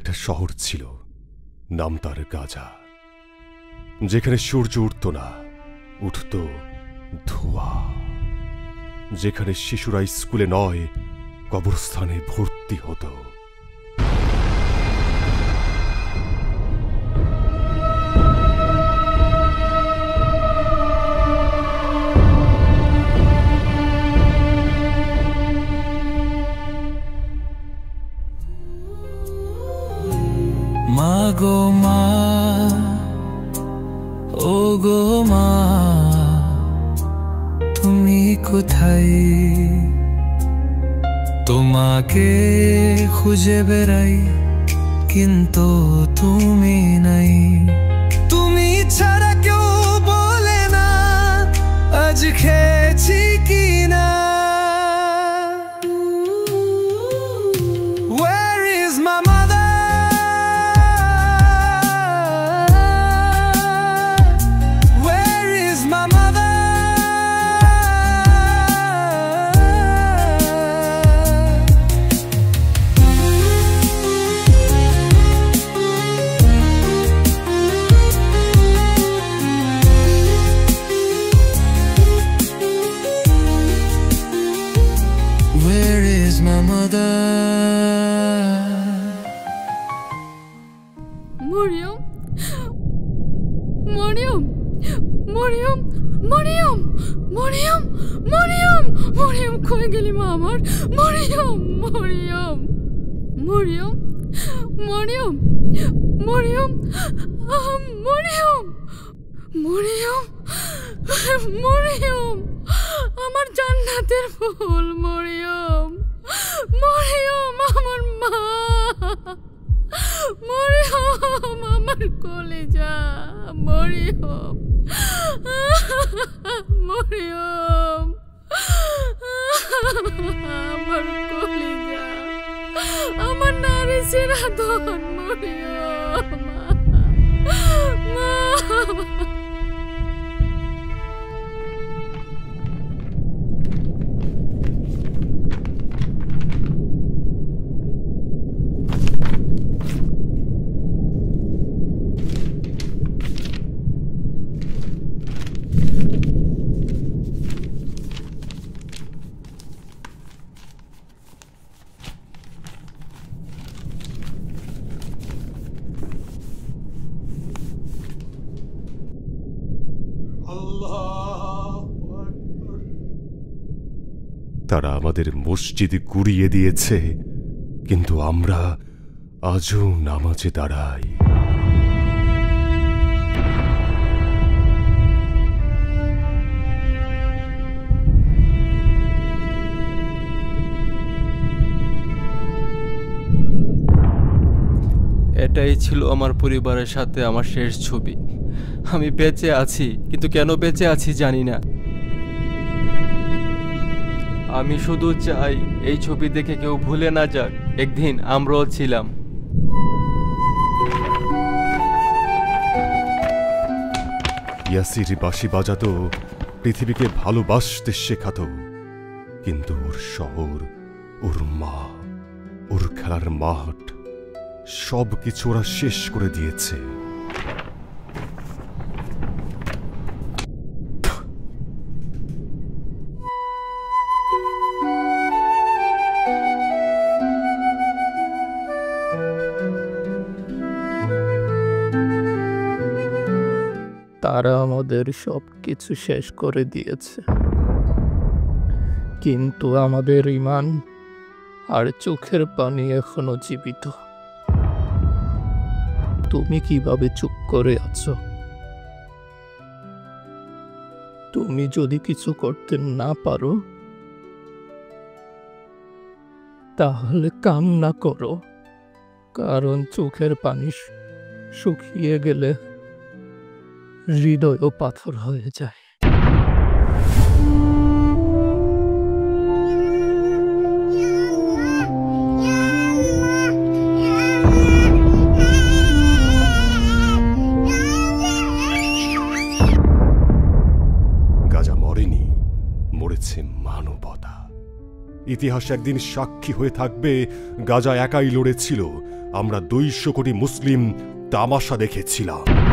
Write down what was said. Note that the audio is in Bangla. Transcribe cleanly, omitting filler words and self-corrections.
একটা শহর ছিল, নাম তার গাজা, যেখানে সূর্য উঠত না, উঠত ধোঁয়া, যেখানে শিশুরা স্কুলে নয় কবরস্থানে ভর্তি হতো। মা গো মা, ও গো মা, তুমি কোথায়? তোমাকে খুঁজে বেড়াই কিন্তু তুমি নাই। তুমি ছাড়া কেউ বলে না আজ খেয়েছি কিনা। Where is my mother? Mariam, Mariam, Mariam, Mariam, Mariam, Mariam, Mariam, কই গেলি মা আমার? মরিয়ম, মরিয়ম, মরিয়ম, মরিয়ম, মরিয়ম, মরিয়ম, মরিয়ম, মরিয়ম, আমার জান্নাতের ফুল মরিয়ম, মরিয়ম, আমার মা, মরিয়ম, আমার কলিজা, মরিয়ম, মরিয়ম, আমার কলিজা, আমার নারী সিরাধন, মরিয়ম, মা। তারা আমাদের মসজিদ গুড়িয়ে দিয়েছে, কিন্তু আমরা আজও নামাজে দাঁড়াই। এটাই ছিল আমার পরিবারের সাথে আমার শেষ ছবি। আমি বেঁচে আছি, কিন্তু কেন বেঁচে আছি জানি না। আমি শুধু চাই এই ছবি দেখে কেউ ভুলে না যাক একদিন আমরাও ছিলাম। ইয়াসির বাঁশি বাজাতো, পৃথিবীকে ভালোবাসতে শেখাতো, কিন্তু ওর শহর, ওর মা, ওর খেলার মাঠ সব কিছু ওরা শেষ করে দিয়েছে। তারা আমাদের সব কিছু শেষ করে দিয়েছে, কিন্তু আমাদের ঈমান আর চোখের পানি এখনো জীবিত। তুমি কিভাবে চুপ করে আছো? তুমি যদি কিছু করতে না পারো তাহলে কান্না করো, কারণ চোখের পানি শুকিয়ে গেলে হৃদয়ও পাথর হয়ে যায়। গাজা মরেনি, মরেছে মানবতা। ইতিহাস একদিন সাক্ষী হয়ে থাকবে গাজা একাই লড়েছিল, আমরা 200 কোটি মুসলিম তামাশা দেখেছিলাম।